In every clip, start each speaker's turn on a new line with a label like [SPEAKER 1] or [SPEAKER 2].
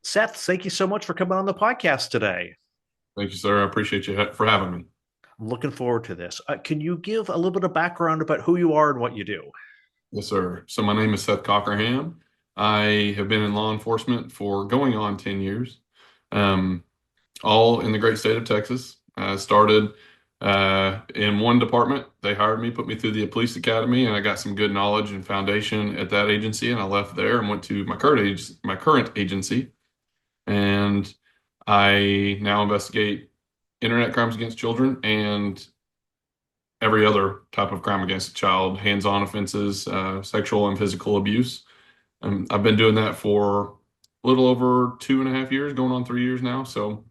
[SPEAKER 1] Seth, thank you so much for coming on the podcast today.
[SPEAKER 2] Thank you, sir. I appreciate you for having me.
[SPEAKER 1] I'm looking forward to this. Can you give a little bit of background about who you are and what you do?
[SPEAKER 2] Yes, sir. So my name is Seth Cockerham. I have been in law enforcement for going on 10 years, um, all in the great state of Texas. I started in one department. They hired me, put me through the police academy, and I got some good knowledge and foundation at that agency. And I left there and went to my current agency, and I now investigate internet crimes against children and every other type of crime against a child, hands-on offenses, sexual and physical abuse. I've been doing that for a little over 2.5 years, going on 3 years now. So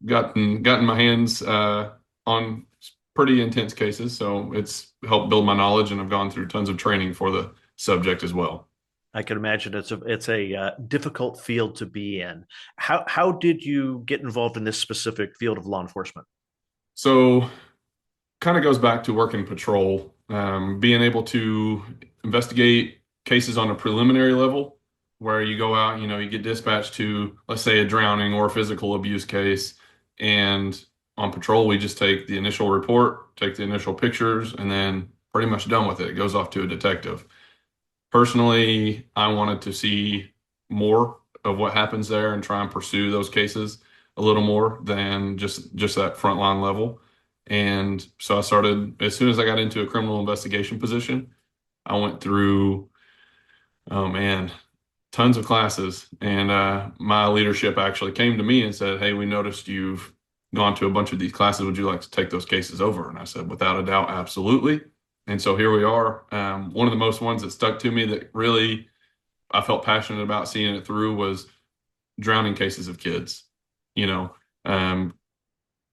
[SPEAKER 2] gotten my hands on pretty intense cases. So it's helped build my knowledge, and I've gone through tons of training for the subject as well.
[SPEAKER 1] I can imagine it's a difficult field to be in. How did you get involved in this specific field of law enforcement?
[SPEAKER 2] So kind of goes back to working patrol, being able to investigate cases on a preliminary level where you go out, you get dispatched to, let's say, a drowning or a physical abuse case. And on patrol, we just take the initial report, take the initial pictures, and then pretty much done with it. It goes off to a detective. Personally, I wanted to see more of what happens there and try and pursue those cases a little more than just that frontline level. And so I started as soon as I got into a criminal investigation position. I went through, oh man, tons of classes, and my leadership actually came to me and said, "Hey, we noticed you've gone to a bunch of these classes. Would you like to take those cases over?" And I said, "Without a doubt, absolutely." And so here we are. One of the most ones that stuck to me that really I felt passionate about seeing it through was drowning cases of kids. You know, um,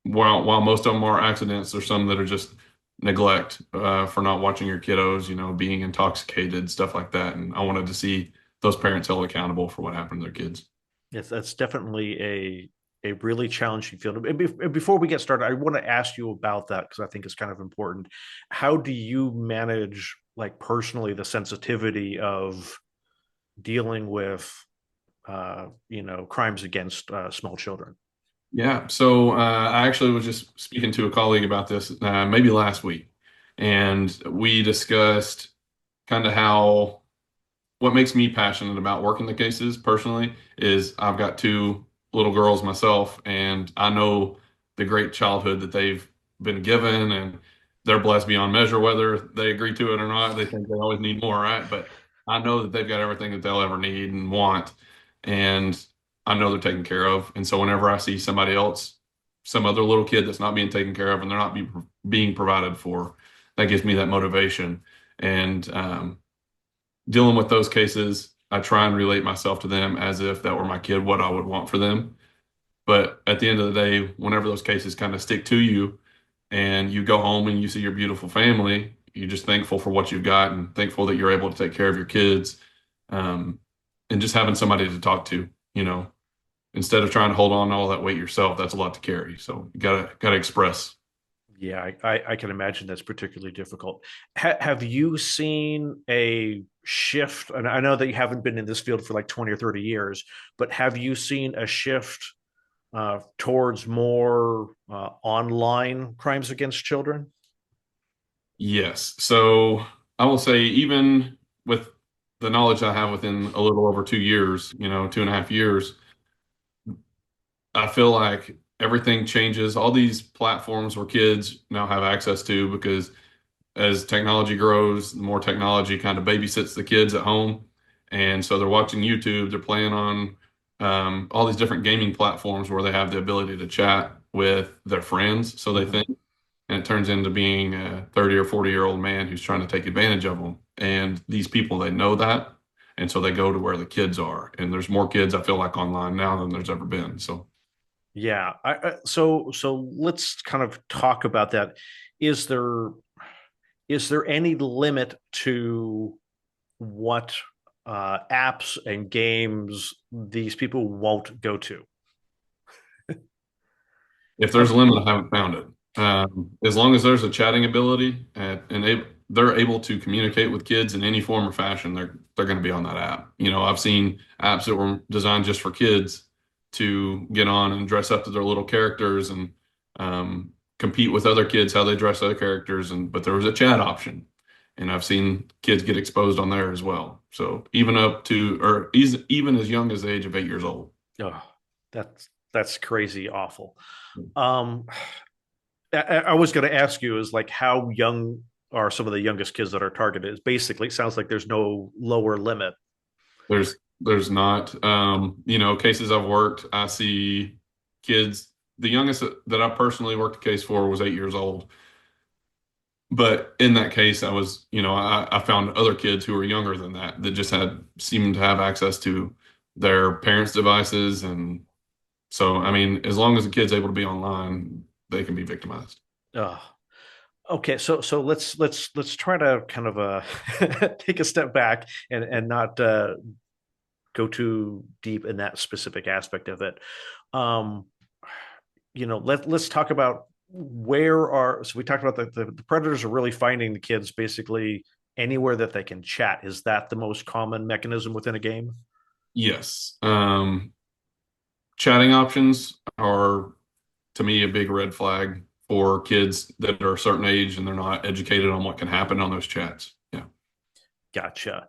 [SPEAKER 2] while most of them are accidents, there's some that are just neglect for not watching your kiddos, being intoxicated, stuff like that. And I wanted to see those parents held accountable for what happened to their kids.
[SPEAKER 1] Yes, that's definitely a really challenging field. And before we get started, I want to ask you about that because I think it's kind of important. How do you manage, like personally, the sensitivity of dealing with crimes against small children?
[SPEAKER 2] Yeah. So I actually was just speaking to a colleague about this maybe last week, and we discussed kind of how what makes me passionate about working the cases personally is I've got two little girls myself, and I know the great childhood that they've been given, and they're blessed beyond measure, whether they agree to it or not. They think they always need more, right? But I know that they've got everything that they'll ever need and want, and I know they're taken care of. And so whenever I see somebody else, some other little kid that's not being taken care of and they're not being provided for, that gives me that motivation. And dealing with those cases, I try and relate myself to them as if that were my kid, what I would want for them. But at the end of the day, whenever those cases kind of stick to you and you go home and you see your beautiful family, you're just thankful for what you've got and thankful that you're able to take care of your kids. Um, and just having somebody to talk to, instead of trying to hold on to all that weight yourself, that's a lot to carry. So you gotta express.
[SPEAKER 1] Yeah, I can imagine that's particularly difficult. Have you seen a shift? And I know that you haven't been in this field for like 20 or 30 years, but have you seen a shift towards more online crimes against children?
[SPEAKER 2] Yes. So I will say, even with the knowledge I have within a little over 2 years, 2.5 years, I feel like everything changes. All these platforms where kids now have access to, because as technology grows, the more technology kind of babysits the kids at home. And so they're watching YouTube, they're playing on all these different gaming platforms where they have the ability to chat with their friends. So they
[SPEAKER 1] Mhm.
[SPEAKER 2] think, and it turns into being a 30 or 40-year-old man who's trying to take advantage of them. And these people, they know that. And so they go to where the kids are. And there's more kids, I feel like, online now than there's ever been. So,
[SPEAKER 1] Yeah. So let's kind of talk about that. Is there is there any limit to what apps and games these people won't go to?
[SPEAKER 2] if there's a limit, I haven't found it. As long as there's a chatting ability, and they're able to communicate with kids in any form or fashion, they're going to be on that app. I've seen apps that were designed just for kids to get on and dress up to their little characters and compete with other kids how they dress other characters. But there was a chat option, and I've seen kids get exposed on there as well. So even up to or even as young as the age of 8 years old.
[SPEAKER 1] Oh, that's crazy awful. Um, I was going to ask you is like how young are some of the youngest kids that are targeted? It's basically, it sounds like there's no lower limit.
[SPEAKER 2] There's not. Cases I've worked, I see kids. The youngest that I personally worked a case for was 8 years old. But in that case, I found other kids who were younger than that just seemed to have access to their parents' devices. And so, I mean, as long as the kid's able to be online, they can be victimized.
[SPEAKER 1] Oh, okay, so let's try to kind of take a step back and not go too deep in that specific aspect of it. Um, let's talk about where are so we talked about the predators are really finding the kids basically anywhere that they can chat. Is that the most common mechanism within a game?
[SPEAKER 2] Yes. Chatting options are, to me, a big red flag for kids that are a certain age and they're not educated on what can happen on those chats. Yeah.
[SPEAKER 1] Gotcha.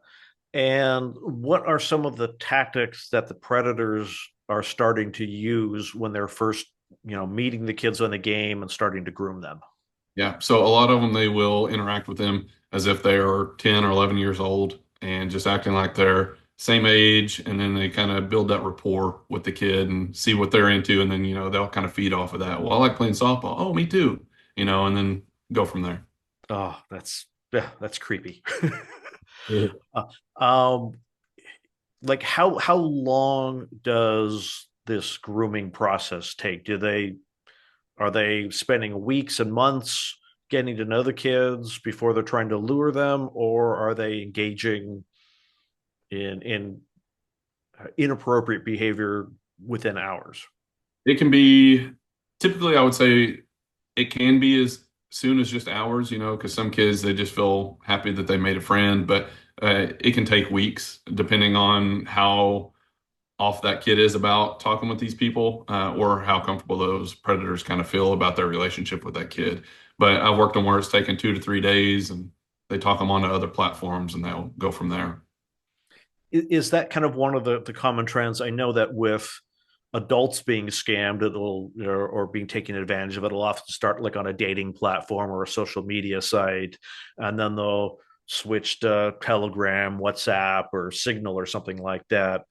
[SPEAKER 1] And what are some of the tactics that the predators are starting to use when they're first, meeting the kids on the game and starting to groom them?
[SPEAKER 2] Yeah. So a lot of them, they will interact with them as if they are 10 or 11 years old and just acting like they're same age. And then they kind of build that rapport with the kid and see what they're into. And then, they'll kind of feed off of that. Well, I like playing softball. Oh, me too. And then go from there.
[SPEAKER 1] Oh, that's creepy.
[SPEAKER 2] Yeah.
[SPEAKER 1] uh, um, like how long does this grooming process take? Are they spending weeks and months getting to know the kids before they're trying to lure them, or are they engaging in inappropriate behavior within hours?
[SPEAKER 2] It can be typically, I would say it can be as soon as just hours, because some kids, they just feel happy that they made a friend, but it can take weeks depending on how off that kid is about talking with these people, or how comfortable those predators kind of feel about their relationship with that kid. But I've worked on where it's taken 2 to 3 days and they talk them onto other platforms and they'll go from there.
[SPEAKER 1] Is that kind of one of the common trends? I know that with adults being scammed, or being taken advantage of, it'll often start like on a dating platform or a social media site, and then they'll switch to Telegram, WhatsApp, or Signal or something like that.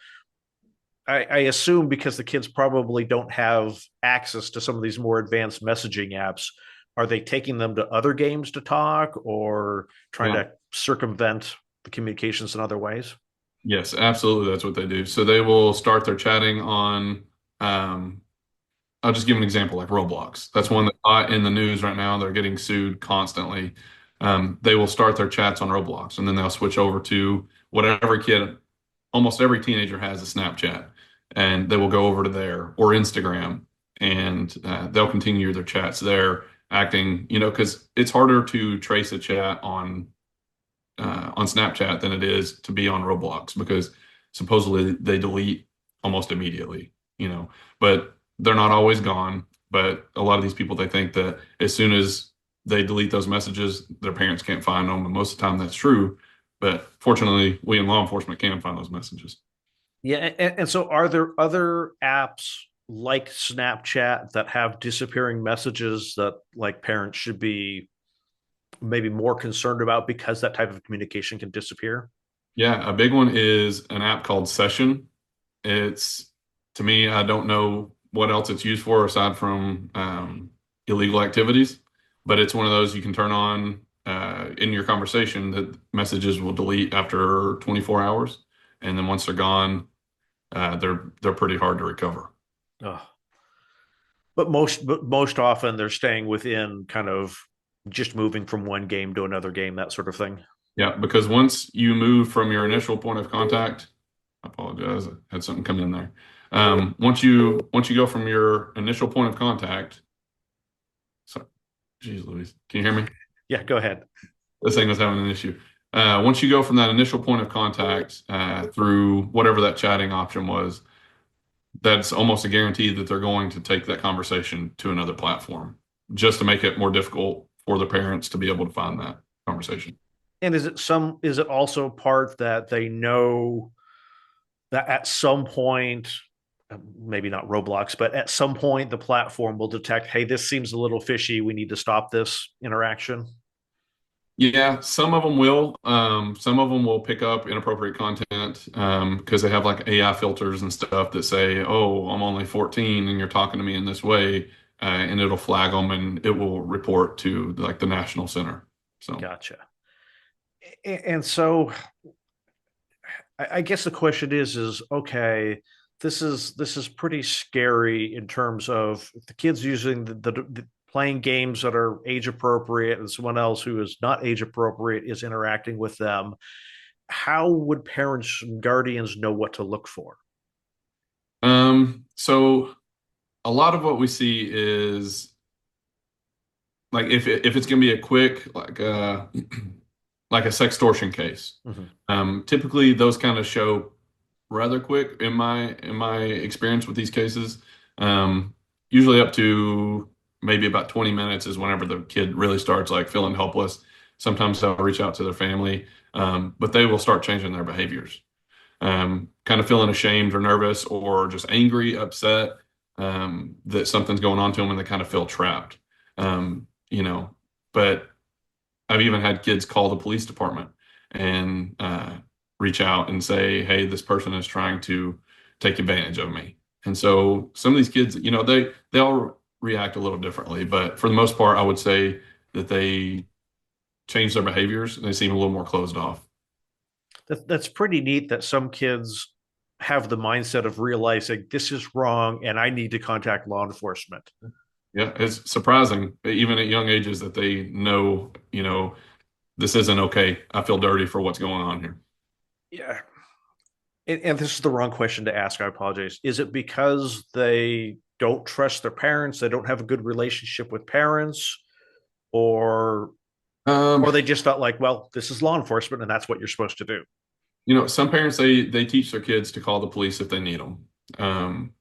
[SPEAKER 1] I assume because the kids probably don't have access to some of these more advanced messaging apps, are they taking them to other games to talk or trying
[SPEAKER 2] Yeah.
[SPEAKER 1] to circumvent the communications in other ways?
[SPEAKER 2] Yes, absolutely. That's what they do. So they will start their chatting on, um, I'll just give an example like Roblox. That's one that's hot in the news right now. They're getting sued constantly. They will start their chats on Roblox and then they'll switch over to whatever kid, almost every teenager has a Snapchat, and they will go over to there or Instagram and they'll continue their chats there, acting, because it's harder to trace a chat on Snapchat than it is to be on Roblox because supposedly they delete almost immediately, but they're not always gone. But a lot of these people, they think that as soon as they delete those messages, their parents can't find them. And most of the time that's true. But fortunately, we in law enforcement can find those messages.
[SPEAKER 1] Yeah, and so are there other apps like Snapchat that have disappearing messages that like parents should be maybe more concerned about because that type of communication can disappear?
[SPEAKER 2] Yeah, a big one is an app called Session. It's to me, I don't know what else it's used for aside from illegal activities, but it's one of those you can turn on in your conversation that messages will delete after 24 hours, and then once they're gone, they're pretty hard to recover.
[SPEAKER 1] Oh, but most often they're staying within kind of just moving from one game to another game, that sort of thing.
[SPEAKER 2] Yeah, because once you move from your initial point of contact, I apologize, I had something come in there. Once you go from your initial point of contact, so, geez, Louise, can you hear me?
[SPEAKER 1] Yeah, go ahead.
[SPEAKER 2] this thing was having an issue. Once you go from that initial point of contact through whatever that chatting option was, that's almost a guarantee that they're going to take that conversation to another platform just to make it more difficult for the parents to be able to find that conversation.
[SPEAKER 1] And is it also part that they know that at some point, maybe not Roblox, but at some point the platform will detect, hey, this seems a little fishy. We need to stop this interaction.
[SPEAKER 2] Yeah, some of them will. Some of them will pick up inappropriate content because they have like AI filters and stuff that say, "Oh, I'm only 14 and you're talking to me in this way," and it'll flag them and it will report to like the national center. So,
[SPEAKER 1] Gotcha. And so I guess the question is okay, this is pretty scary in terms of the kids using the playing games that are age appropriate and someone else who is not age appropriate is interacting with them. How would parents and guardians know what to look for?
[SPEAKER 2] so a lot of what we see is like if it's going to be a quick like a sextortion case.
[SPEAKER 1] Mm-hmm.
[SPEAKER 2] Typically those kind of show rather quick in my experience with these cases. Um, Usually up to maybe about 20 minutes is whenever the kid really starts like feeling helpless. Sometimes they'll reach out to their family, but they will start changing their behaviors. Kind of feeling ashamed or nervous or just angry, upset that something's going on to them and they kind of feel trapped. You know, but I've even had kids call the police department and reach out and say, "Hey, this person is trying to take advantage of me." And so some of these kids, they all react a little differently, but for the most part, I would say that they change their behaviors and they seem a little more closed off.
[SPEAKER 1] That's pretty neat that some kids have the mindset of realizing this is wrong and I need to contact law enforcement.
[SPEAKER 2] Yeah, it's surprising, even at young ages, that they know, this isn't okay. I feel dirty for what's going on here.
[SPEAKER 1] Yeah. And this is the wrong question to ask. I apologize. Is it because they don't trust their parents? They don't have a good relationship with parents, or
[SPEAKER 2] Um,
[SPEAKER 1] or they just felt like, well, this is law enforcement and that's what you're supposed to do.
[SPEAKER 2] some parents they teach their kids to call the police if they need them. Um,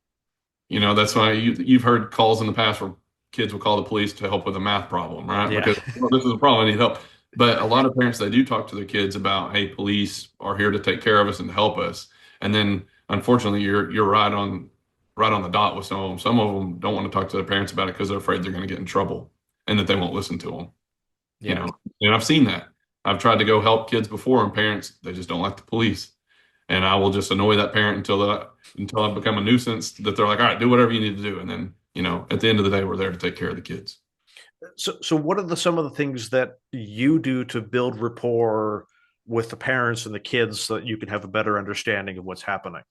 [SPEAKER 2] that's why you've heard calls in the past where kids will call the police to help with a math problem, right?
[SPEAKER 1] Yeah.
[SPEAKER 2] Because well, this is a problem, I need help. But a lot of parents they do talk to their kids about, hey, police are here to take care of us and to help us. And then unfortunately, you're right on the dot with some of them. Some of them don't want to talk to their parents about it because they're afraid they're going to get in trouble and that they won't listen to them. You
[SPEAKER 1] Yeah.
[SPEAKER 2] know, and I've seen that. I've tried to go help kids before, and parents they just don't like the police, and I will just annoy that parent until I become a nuisance. That they're like, all right, do whatever you need to do, and then at the end of the day, we're there to take care of the kids.
[SPEAKER 1] So what are some of the things that you do to build rapport with the parents and the kids so that you can have a better understanding of what's happening?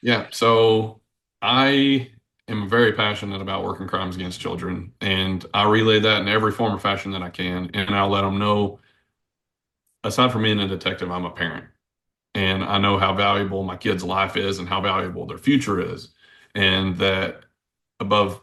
[SPEAKER 2] Yeah, so I am very passionate about working crimes against children, and I relay that in every form or fashion that I can, and I'll let them know. Aside from being a detective, I'm a parent. And I know how valuable my kid's life is and how valuable their future is. And that above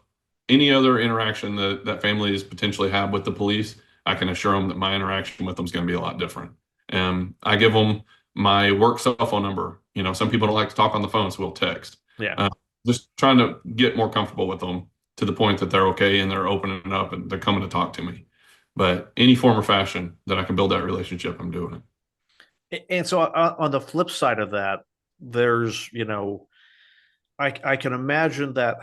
[SPEAKER 2] any other interaction that that families potentially have with the police, I can assure them that my interaction with them is going to be a lot different. I give them my work cell phone number. Some people don't like to talk on the phone, so we'll text.
[SPEAKER 1] Yeah.
[SPEAKER 2] Uh, just trying to get more comfortable with them to the point that they're okay and they're opening up and they're coming to talk to me. But any form or fashion that I can build that relationship, I'm doing it.
[SPEAKER 1] And so on the flip side of that, there's, I can imagine that,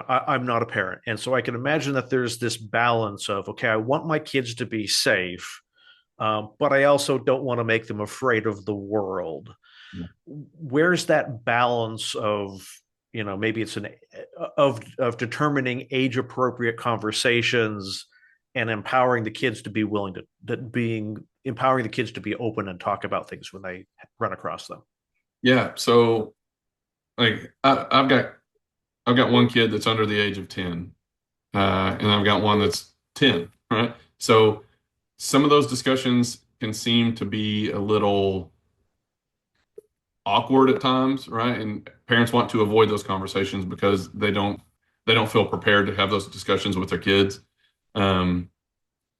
[SPEAKER 1] I'm not a parent. And so I can imagine that there's this balance of, okay, I want my kids to be safe, but I also don't want to make them afraid of the world. Where's that balance of, maybe it's an of determining age appropriate conversations and empowering the kids to be willing to that being empowering the kids to be open and talk about things when they run across them.
[SPEAKER 2] Yeah. So like I've got one kid that's under the age of 10, and I've got one that's 10, right? So some of those discussions can seem to be a little awkward at times, right? And parents want to avoid those conversations because they don't feel prepared to have those discussions with their kids. Um,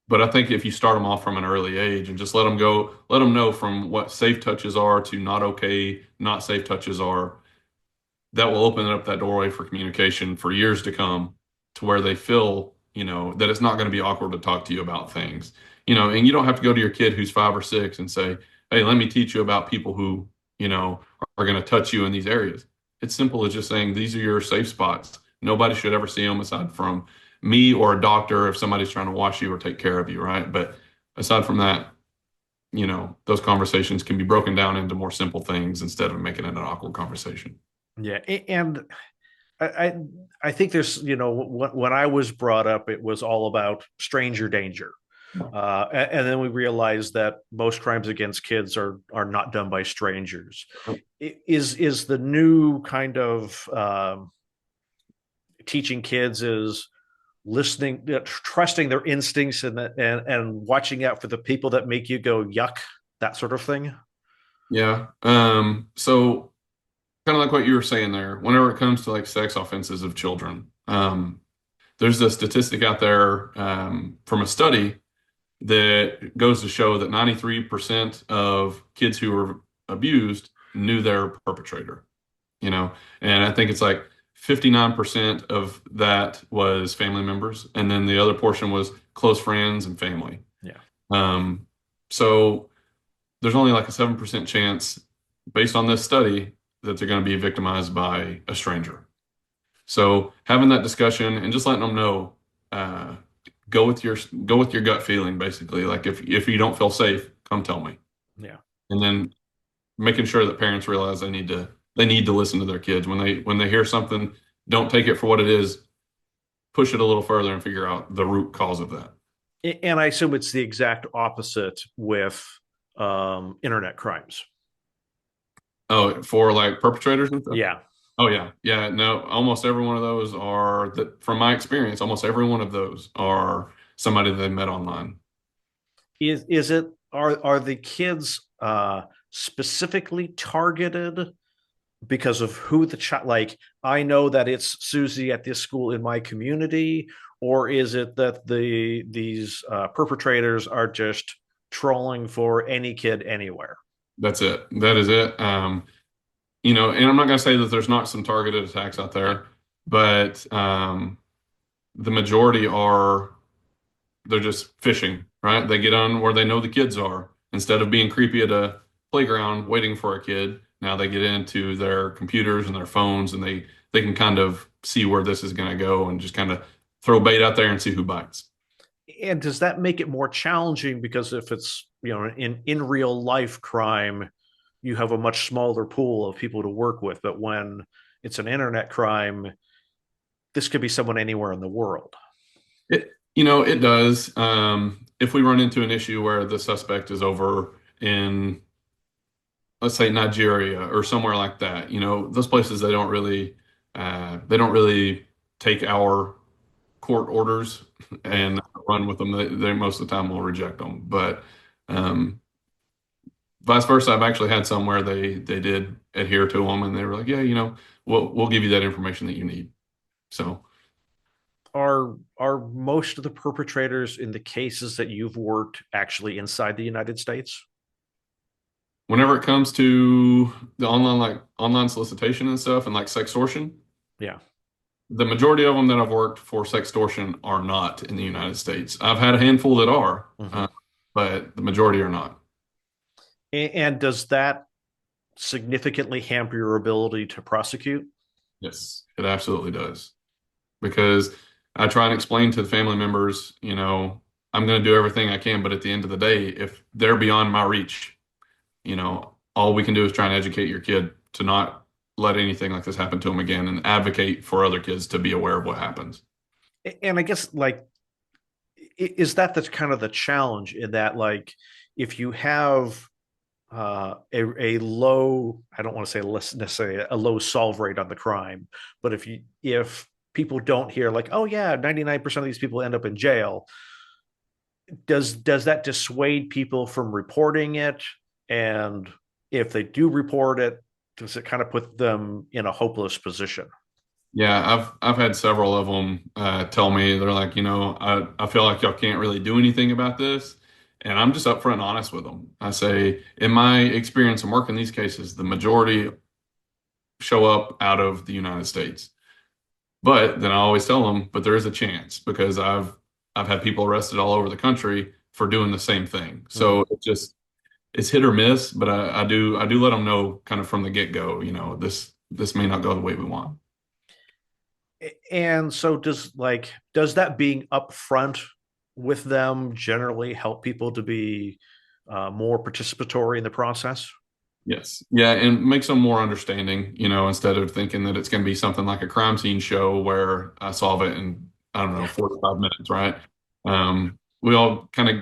[SPEAKER 2] But I think if you start them off from an early age and just let them go, let them know from what safe touches are to not okay, not safe touches are, that will open up that doorway for communication for years to come to where they feel, that it's not going to be awkward to talk to you about things. And you don't have to go to your kid who's 5 or 6 and say, hey, let me teach you about people who, are going to touch you in these areas. It's simple as just saying, these are your safe spots. Nobody should ever see them aside from me or a doctor if somebody's trying to wash you or take care of you, right? But aside from that, those conversations can be broken down into more simple things instead of making it an awkward conversation.
[SPEAKER 1] Yeah, and I I think there's when I was brought up, it was all about stranger danger, and then we realized that most crimes against kids are not done by strangers. Is the new kind of teaching kids is listening, trusting their instincts, and watching out for the people that make you go yuck, that sort of thing.
[SPEAKER 2] Yeah. So kind of like what you were saying there, whenever it comes to like sex offenses of children, there's a statistic out there from a study that goes to show that 93% of kids who were abused knew their perpetrator, you know, and I think it's like 59% of that was family members, and then the other portion was close friends and family.
[SPEAKER 1] Yeah.
[SPEAKER 2] Um, so there's only like a 7% chance, based on this study, that they're going to be victimized by a stranger. So having that discussion and just letting them know, uh, go with your gut feeling, basically. Like if you don't feel safe, come tell me.
[SPEAKER 1] Yeah.
[SPEAKER 2] And then making sure that parents realize they need to listen to their kids when they hear something. Don't take it for what it is. Push it a little further and figure out the root cause of that.
[SPEAKER 1] And I assume it's the exact opposite with internet crimes.
[SPEAKER 2] Oh, for like perpetrators and stuff.
[SPEAKER 1] Yeah.
[SPEAKER 2] Oh yeah, yeah. No, almost every one of those are that. From my experience, almost every one of those are somebody they met online.
[SPEAKER 1] Is it are the kids specifically targeted because of who the child, like I know that it's Susie at this school in my community, or is it that these perpetrators are just trolling for any kid anywhere?
[SPEAKER 2] That's it. That is it. And I'm not going to say that there's not some targeted attacks out there, but the majority are they're just fishing, right? They get on where they know the kids are. Instead of being creepy at a playground waiting for a kid, now they get into their computers and their phones, and they can kind of see where this is going to go and just kind of throw bait out there and see who bites.
[SPEAKER 1] And does that make it more challenging because if it's in real life crime, you have a much smaller pool of people to work with, but when it's an internet crime, this could be someone anywhere in the world.
[SPEAKER 2] It does. If we run into an issue where the suspect is over in, let's say, Nigeria or somewhere like that, those places they don't really take our court orders
[SPEAKER 1] Yeah.
[SPEAKER 2] and run with them. They most of the time will reject them. But um, vice versa, I've actually had some where they did adhere to them, and they were like, yeah, we'll give you that information that you need. So.
[SPEAKER 1] Are most of the perpetrators in the cases that you've worked actually inside the United States?
[SPEAKER 2] Whenever it comes to the online solicitation and stuff and like sextortion,
[SPEAKER 1] Yeah.
[SPEAKER 2] the majority of them that I've worked for sextortion are not in the United States. I've had a handful that are,
[SPEAKER 1] Mm-hmm.
[SPEAKER 2] but the majority are not.
[SPEAKER 1] And does that significantly hamper your ability to prosecute?
[SPEAKER 2] Yes, it absolutely does. Because I try and explain to the family members, I'm going to do everything I can, but at the end of the day, if they're beyond my reach, all we can do is try and educate your kid to not let anything like this happen to them again and advocate for other kids to be aware of what happens.
[SPEAKER 1] And I guess like is that that's kind of the challenge in that like if you have a low, I don't want to say less necessarily a low solve rate on the crime, but if people don't hear like, oh yeah, 99% of these people end up in jail, does that dissuade people from reporting it? And if they do report it, does it kind of put them in a hopeless position?
[SPEAKER 2] Yeah, I've had several of them tell me they're like, I feel like y'all can't really do anything about this, and I'm just upfront and honest with them. I say, in my experience in working these cases, the majority show up out of the United States. But then I always tell them, but there is a chance because I've had people arrested all over the country for doing the same thing.
[SPEAKER 1] Mhm.
[SPEAKER 2] So it's hit or miss, but I do let them know kind of from the get-go, this may not go the way we want.
[SPEAKER 1] And so does that being upfront with them generally help people to be more participatory in the process?
[SPEAKER 2] Yes. Yeah, and makes them more understanding, instead of thinking that it's going to be something like a crime scene show where I solve it in, I don't know,
[SPEAKER 1] Yeah.
[SPEAKER 2] 45 minutes, right? We all kind of,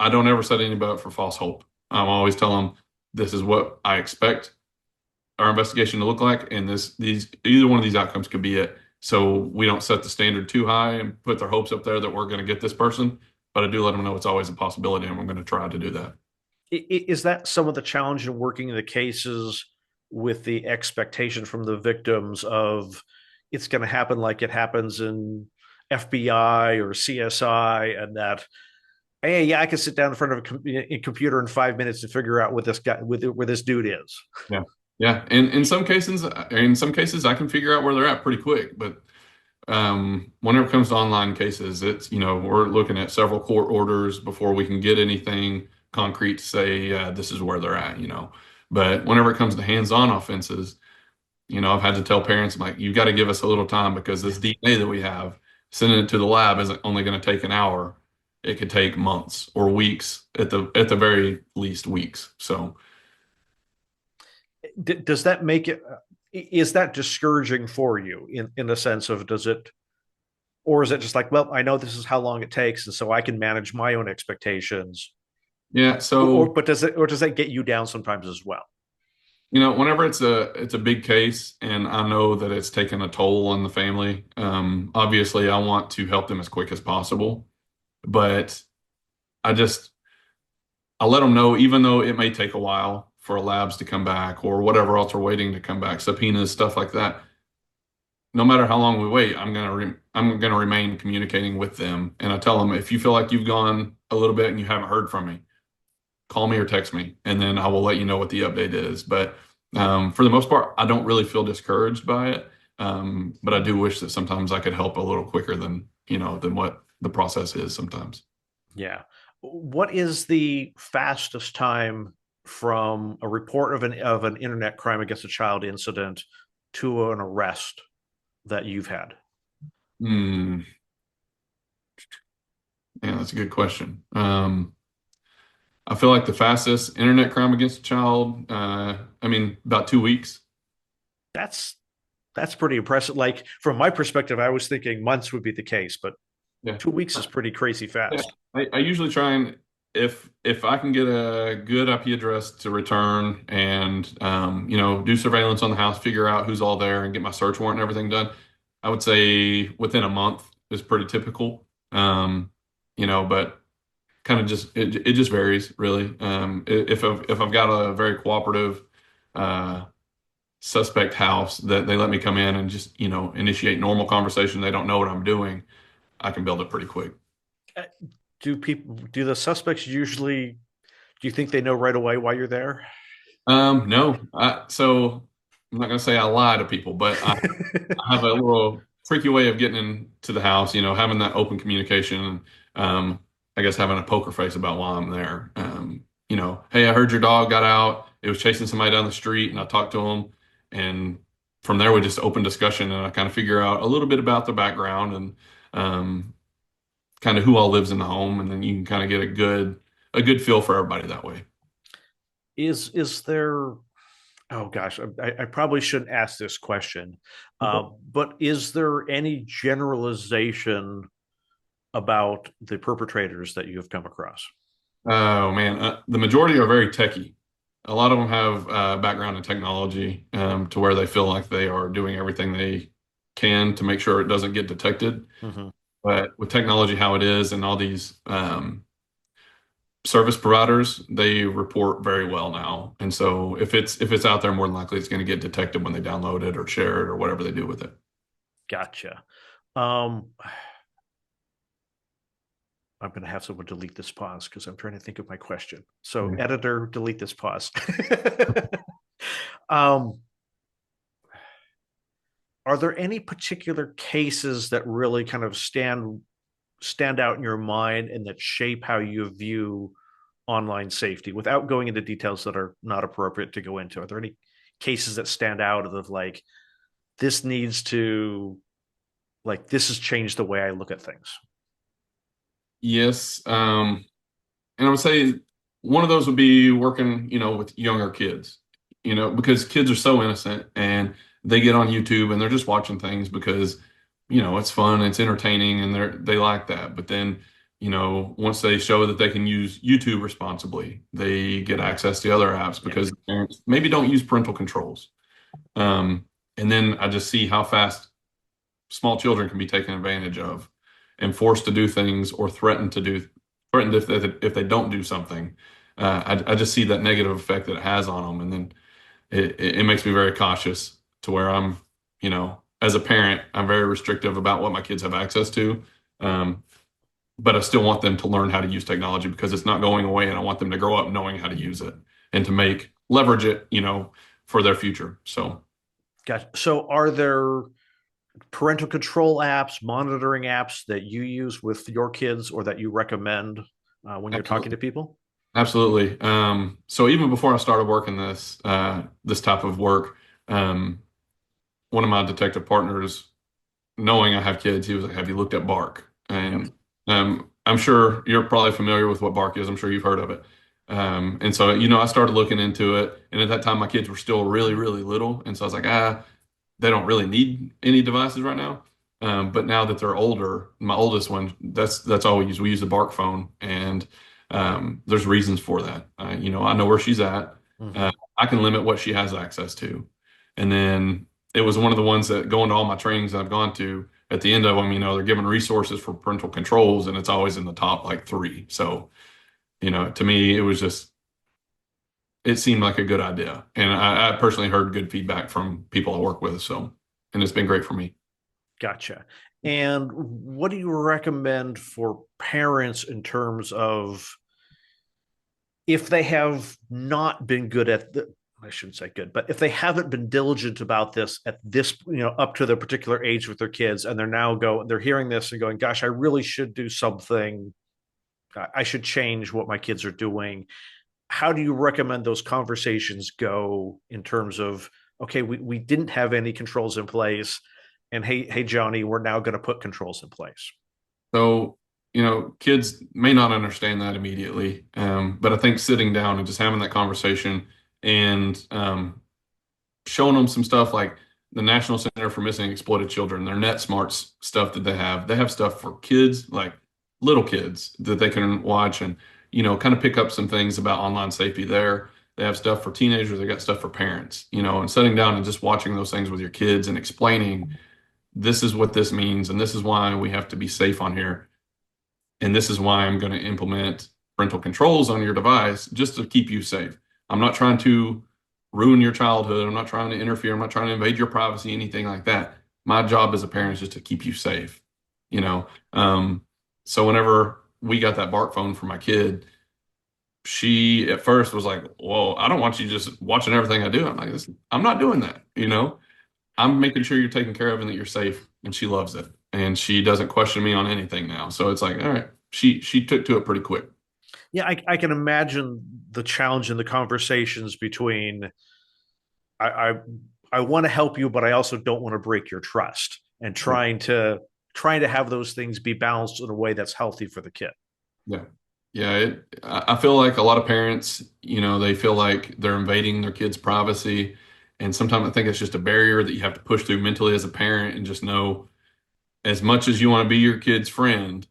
[SPEAKER 2] I don't ever set anybody up for false hope. I'm always tell them this is what I expect our investigation to look like, and either one of these outcomes could be it. So we don't set the standard too high and put their hopes up there that we're going to get this person, but I do let them know it's always a possibility, and we're going to try to do that.
[SPEAKER 1] Is that some of the challenge in working the cases with the expectation from the victims of it's going to happen like it happens in FBI or CSI, and that hey, yeah, I can sit down in front of a computer in 5 minutes to figure out what this guy, where this dude is.
[SPEAKER 2] Yeah. Yeah. And in some cases, I can figure out where they're at pretty quick. But whenever it comes to online cases, we're looking at several court orders before we can get anything concrete to say, yeah, this is where they're at. But whenever it comes to hands-on offenses, I've had to tell parents, I'm like, you got to give us a little time because this DNA that we have, sending it to the lab isn't only going to take an hour. It could take months or weeks at the very least weeks. So
[SPEAKER 1] Does that make it? Is that discouraging for you in a sense of does it, or is it just like, well, I know this is how long it takes, and so I can manage my own expectations,
[SPEAKER 2] yeah,
[SPEAKER 1] or
[SPEAKER 2] so
[SPEAKER 1] but does that get you down sometimes as well?
[SPEAKER 2] whenever it's a big case and I know that it's taken a toll on the family, obviously I want to help them as quick as possible. But I just I let them know, even though it may take a while for labs to come back or whatever else are waiting to come back, subpoenas, stuff like that. No matter how long we wait, I'm gonna remain communicating with them, and I tell them if you feel like you've gone a little bit and you haven't heard from me, call me or text me, and then I will let you know what the update is. But for the most part, I don't really feel discouraged by it. But I do wish that sometimes I could help a little quicker than what the process is sometimes.
[SPEAKER 1] Yeah. What is the fastest time from a report of an internet crime against a child incident to an arrest that you've had?
[SPEAKER 2] Hmm. Yeah, that's a good question. I feel like the fastest internet crime against a child, I mean, about 2 weeks.
[SPEAKER 1] That's that's pretty impressive. Like from my perspective, I was thinking months would be the case, but
[SPEAKER 2] Yeah.
[SPEAKER 1] 2 weeks is pretty crazy
[SPEAKER 2] Yeah.
[SPEAKER 1] fast.
[SPEAKER 2] I usually try and if I can get a good IP address to return and do surveillance on the house, figure out who's all there and get my search warrant and everything done, I would say within a month is pretty typical. But kind of it just varies really. If I've got a very cooperative uh suspect house that they let me come in and just, initiate normal conversation, they don't know what I'm doing, I can build it pretty quick.
[SPEAKER 1] Uh, do the suspects usually, do you think they know right away why you're there?
[SPEAKER 2] No, so I'm not gonna say I lie to people, but I have a little tricky way of getting into the house, having that open communication, I guess having a poker face about why I'm there. Hey, I heard your dog got out. It was chasing somebody down the street, and I talked to him, and from there we just open discussion, and I kind of figure out a little bit about the background and um, kind of who all lives in the home, and then you can kind of get a good feel for everybody that way.
[SPEAKER 1] Is there, oh gosh, I probably shouldn't ask this question, but is there any generalization about the perpetrators that you have come across?
[SPEAKER 2] Oh man, the majority are very techie. A lot of them have background in technology to where they feel like they are doing everything they can to make sure it doesn't get detected.
[SPEAKER 1] Mhm.
[SPEAKER 2] But with technology how it is and all these service providers, they report very well now. And so if it's out there, more than likely it's going to get detected when they download it or share it or whatever they do with it.
[SPEAKER 1] Gotcha. Um, I'm going to have someone delete this pause because I'm trying to think of my question. So,
[SPEAKER 2] Yeah.
[SPEAKER 1] editor, delete this pause. um, are there any particular cases that really kind of stand out in your mind and that shape how you view online safety without going into details that are not appropriate to go into? Are there any cases that stand out of like this needs to like this has changed the way I look at things?
[SPEAKER 2] Yes. And I would say one of those would be working, with younger kids, because kids are so innocent and they get on YouTube and they're just watching things because, it's fun, it's entertaining, and they like that. But then, once they show that they can use YouTube responsibly, they get access to other apps
[SPEAKER 1] Yeah,
[SPEAKER 2] because parents maybe don't use parental controls. Um, and then I just see how fast small children can be taken advantage of and forced to do things or threatened if they don't do something. I just see that negative effect that it has on them, and then it makes me very cautious to where as a parent, I'm very restrictive about what my kids have access to. Um, but I still want them to learn how to use technology because it's not going away, and I want them to grow up knowing how to use it and to leverage it, for their future. So
[SPEAKER 1] gotcha. So, are there parental control apps, monitoring apps that you use with your kids or that you recommend when you're talking to
[SPEAKER 2] absolutely.
[SPEAKER 1] people?
[SPEAKER 2] Absolutely. So even before I started working this type of work, um, one of my detective partners, knowing I have kids, he was like, "Have you looked at Bark?"
[SPEAKER 1] Yep.
[SPEAKER 2] And I'm sure you're probably familiar with what Bark is. I'm sure you've heard of it. And so I started looking into it, and at that time my kids were still really, really little, and so I was like, they don't really need any devices right now. But now that they're older, my oldest one, that's all we use. We use the Bark phone, and there's reasons for that. I know where she's at.
[SPEAKER 1] Mm-hmm.
[SPEAKER 2] I can limit what she has access to, and then it was one of the ones that going to all my trainings that I've gone to. At the end of them, they're giving resources for parental controls, and it's always in the top like three. So, to me, it seemed like a good idea. And I personally heard good feedback from people I work with. So, and it's been great for me.
[SPEAKER 1] Gotcha. And what do you recommend for parents in terms of if they have not been good at the, I shouldn't say good, but if they haven't been diligent about this at this, up to the particular age with their kids, and they're hearing this and going, gosh, I really should do something. I should change what my kids are doing. How do you recommend those conversations go in terms of, okay, we didn't have any controls in place. And hey, Johnny, we're now going to put controls in place.
[SPEAKER 2] So, kids may not understand that immediately. But I think sitting down and just having that conversation and showing them some stuff like the National Center for Missing and Exploited Children, their Net Smarts stuff that they have. They have stuff for kids, like little kids, that they can watch and, kind of pick up some things about online safety there. They have stuff for teenagers, they got stuff for parents, and sitting down and just watching those things with your kids and explaining this is what this means and this is why we have to be safe on here. And this is why I'm going to implement parental controls on your device just to keep you safe. I'm not trying to ruin your childhood. I'm not trying to interfere. I'm not trying to invade your privacy, anything like that. My job as a parent is just to keep you safe, you know? So whenever we got that Bark phone for my kid, she at first was like, "Whoa, I don't want you just watching everything I do." I'm like, I'm not doing that. I'm making sure you're taken care of and that you're safe. And she loves it. And she doesn't question me on anything now. So it's like, all right, she took to it pretty quick.
[SPEAKER 1] Yeah, I can imagine the challenge in the conversations between I, I I want to help you, but I also don't want to break your trust, and
[SPEAKER 2] Yeah.
[SPEAKER 1] trying to have those things be balanced in a way that's healthy for the kid.
[SPEAKER 2] Yeah. Yeah. I feel like a lot of parents, they feel like they're invading their kids' privacy. And sometimes I think it's just a barrier that you have to push through mentally as a parent and just know as much as you want to be your kid's friend,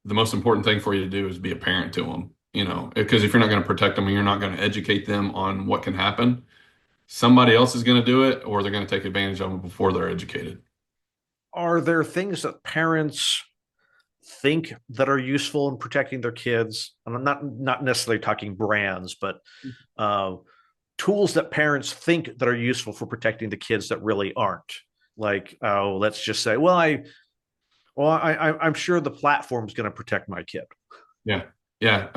[SPEAKER 2] the most important thing for you to do is be a parent to them, because if you're not going to protect them and you're not going to educate them on what can happen, somebody else is going to do it or they're going to take advantage of them before they're educated.
[SPEAKER 1] Are there things that parents think that are useful in protecting their kids? And I'm not necessarily talking brands, but uh, tools that parents think that are useful for protecting the kids that really aren't. Like, oh, let's just say, I'm sure the platform's going to protect my kid.
[SPEAKER 2] Yeah. Yeah.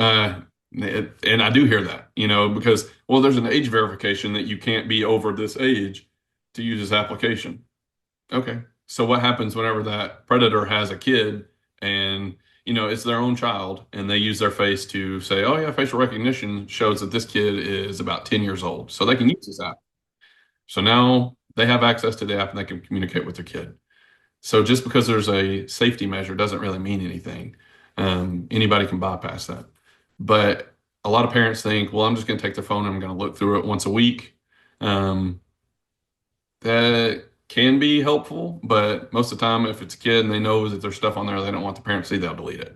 [SPEAKER 2] And I do hear that, because, well, there's an age verification that you can't be over this age to use this application. Okay. So what happens whenever that predator has a kid and, it's their own child and they use their face to say, oh, yeah, facial recognition shows that this kid is about 10 years old. So they can use this app. So now they have access to the app and they can communicate with their kid. So just because there's a safety measure doesn't really mean anything. Anybody can bypass that. But a lot of parents think, well, I'm just going to take the phone and I'm going to look through it once a week. Um, that can be helpful, but most of the time, if it's a kid and they know that there's stuff on there they don't want the parents to see, they'll delete it.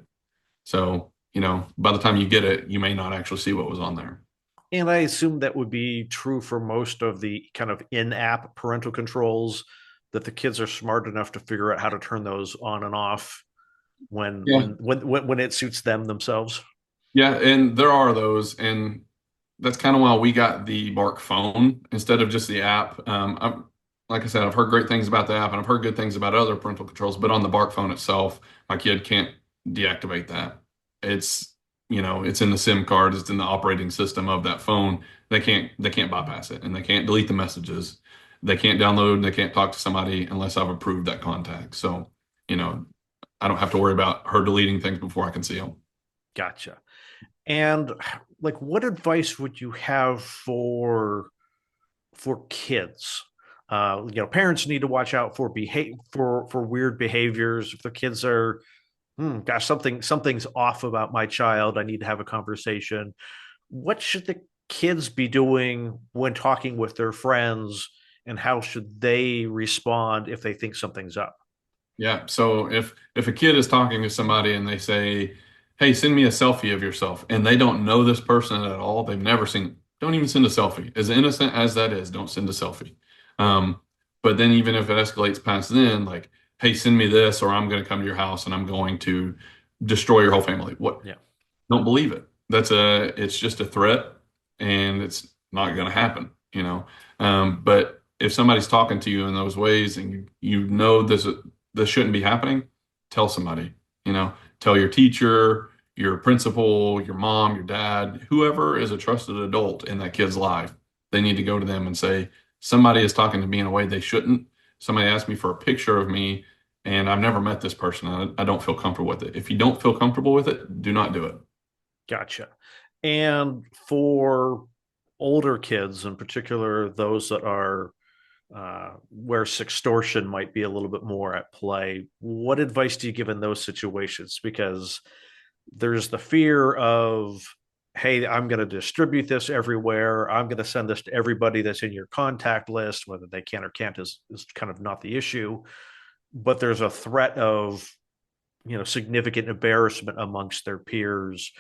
[SPEAKER 2] So, by the time you get it, you may not actually see what was on there.
[SPEAKER 1] And I assume that would be true for most of the kind of in-app parental controls, that the kids are smart enough to figure out how to turn those on and off
[SPEAKER 2] Yeah.
[SPEAKER 1] when it suits them themselves.
[SPEAKER 2] Yeah, and there are those, and that's kind of why we got the Bark phone instead of just the app. Like I said, I've heard great things about the app, and I've heard good things about other parental controls, but on the Bark phone itself, my kid can't deactivate that. It's, it's in the SIM card, it's in the operating system of that phone. They can't bypass it, and they can't delete the messages. They can't download, they can't talk to somebody unless I've approved that contact. So, you know, I don't have to worry about her deleting things before I can see them.
[SPEAKER 1] Gotcha. And like, what advice would you have for kids? Parents need to watch out for weird behaviors. If their kids are, gosh, something's off about my child, I need to have a conversation. What should the kids be doing when talking with their friends, and how should they respond if they think something's up?
[SPEAKER 2] Yeah. So if a kid is talking to somebody and they say, "Hey, send me a selfie of yourself," and they don't know this person at all, they've never seen, don't even send a selfie. As innocent as that is, don't send a selfie. Um, but then even if it escalates past then, like, "Hey, send me this, or I'm going to come to your house and I'm going to destroy your whole family." What?
[SPEAKER 1] Yeah,
[SPEAKER 2] Don't believe it. It's just a threat, and it's not going to happen. But if somebody's talking to you in those ways and you know this shouldn't be happening, tell somebody. Tell your teacher, your principal, your mom, your dad, whoever is a trusted adult in that kid's life. They need to go to them and say, somebody is talking to me in a way they shouldn't. Somebody asked me for a picture of me, and I've never met this person. I don't feel comfortable with it. If you don't feel comfortable with it, do not do it.
[SPEAKER 1] gotcha. And for older kids, in particular, those that are where sextortion might be a little bit more at play, what advice do you give in those situations? Because there's the fear of, hey, I'm going to distribute this everywhere. I'm going to send this to everybody that's in your contact list. Whether they can or can't is kind of not the issue. But there's a threat of, significant embarrassment amongst their peers.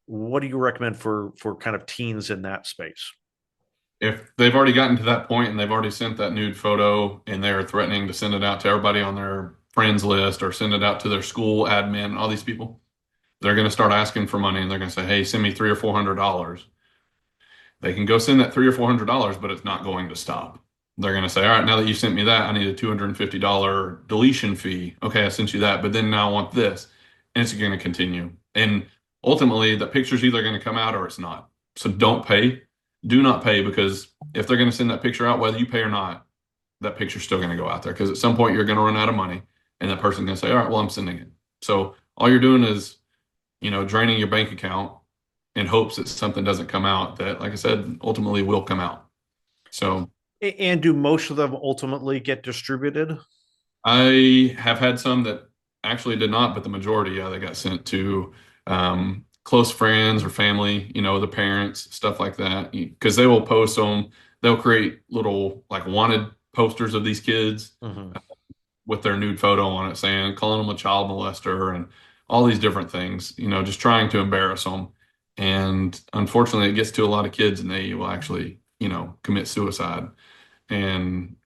[SPEAKER 1] What do you recommend for kind of teens in that space?
[SPEAKER 2] If they've already gotten to that point and they've already sent that nude photo and they're threatening to send it out to everybody on their friends list or send it out to their school admin, all these people, they're going to start asking for money and they're going to say, "Hey, send me $300 or $400." They can go send that $300 or $400, but it's not going to stop. They're going to say, "All right, now that you sent me that, I need a $250 deletion fee." Okay, I sent you that, but then now I want this. And it's going to continue. And ultimately, the picture's either going to come out or it's not. So don't pay. Do not pay, because if they're going to send that picture out, whether you pay or not, that picture's still going to go out there, because at some point you're going to run out of money and that person's going to say, "All right, well, I'm sending it." So all you're doing is, draining your bank account in hopes that something doesn't come out that, like I said, ultimately will come out. So
[SPEAKER 1] And do most of them ultimately get distributed?
[SPEAKER 2] I have had some that actually did not, but the majority, yeah, they got sent to close friends or family, the parents, stuff like that, because they will post them. They'll create little like wanted posters of these kids
[SPEAKER 1] Mm-hmm.
[SPEAKER 2] with their nude photo on it, saying, calling them a child molester and all these different things, just trying to embarrass them. And unfortunately, it gets to a lot of kids and they will actually, commit suicide. And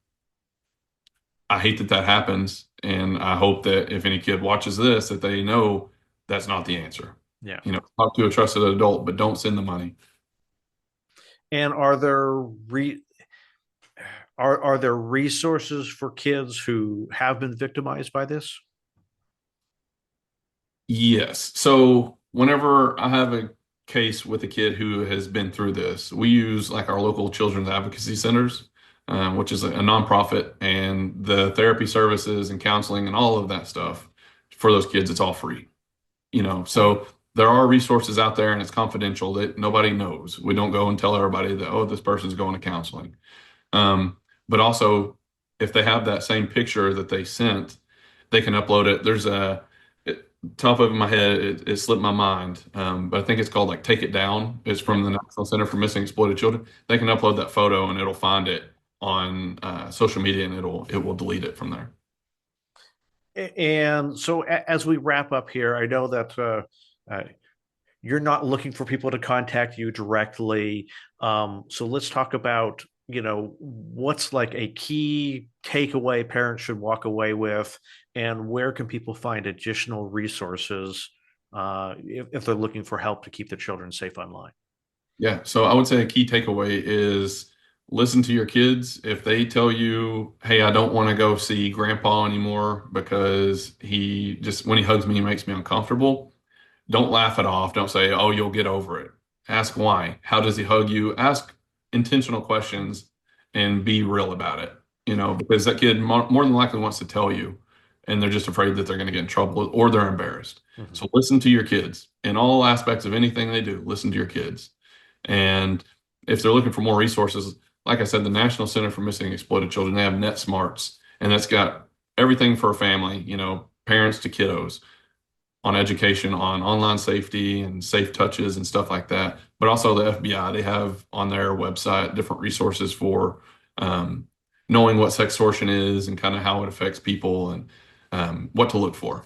[SPEAKER 2] I hate that that happens. And I hope that if any kid watches this, that they know that's not the answer.
[SPEAKER 1] Yeah.
[SPEAKER 2] Talk to a trusted adult, but don't send the money.
[SPEAKER 1] And are there resources for kids who have been victimized by this?
[SPEAKER 2] Yes. So whenever I have a case with a kid who has been through this, we use like our local children's advocacy centers, which is a nonprofit, and the therapy services and counseling and all of that stuff for those kids, it's all free. So there are resources out there and it's confidential that nobody knows. We don't go and tell everybody that, oh, this person's going to counseling. But also, if they have that same picture that they sent, they can upload it. There's top of my head, it slipped my mind, but I think it's called like Take It Down. It's
[SPEAKER 1] Yeah.
[SPEAKER 2] from the National Center for Missing Exploited Children. They can upload that photo and it'll find it on social media and it will delete it from there.
[SPEAKER 1] And so, as we wrap up here, I know that uh, you're not looking for people to contact you directly. So let's talk about, what's like a key takeaway parents should walk away with, and where can people find additional resources if they're looking for help to keep their children safe online?
[SPEAKER 2] Yeah, so I would say a key takeaway is listen to your kids. If they tell you, "Hey, I don't want to go see grandpa anymore because he just when he hugs me, he makes me uncomfortable." Don't laugh it off. Don't say, "Oh, you'll get over it." Ask why. How does he hug you? Ask intentional questions and be real about it. Because that kid more than likely wants to tell you, and they're just afraid that they're going to get in trouble or they're embarrassed.
[SPEAKER 1] Mhm.
[SPEAKER 2] So listen to your kids in all aspects of anything they do. Listen to your kids. And if they're looking for more resources, like I said, the National Center for Missing and Exploited Children, they have Net Smarts, and that's got everything for a family, parents to kiddos on education, on online safety and safe touches and stuff like that. But also the FBI, they have on their website different resources for um, knowing what sextortion is and kind of how it affects people and what to look for.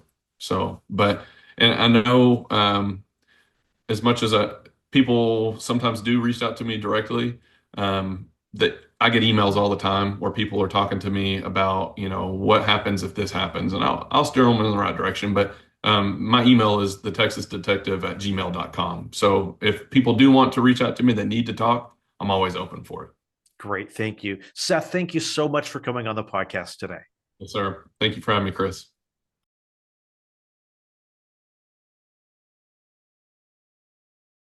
[SPEAKER 2] And I know as much as people sometimes do reach out to me directly, that I get emails all the time where people are talking to me about, what happens if this happens, and I'll steer them in the right direction. But my email is thetexasdetective@gmail.com. So if people do want to reach out to me, they need to talk, I'm always open for it.
[SPEAKER 1] Great. Thank you. Seth, thank you so much for coming on the podcast today.
[SPEAKER 2] Yes, sir. Thank you for having me, Chris.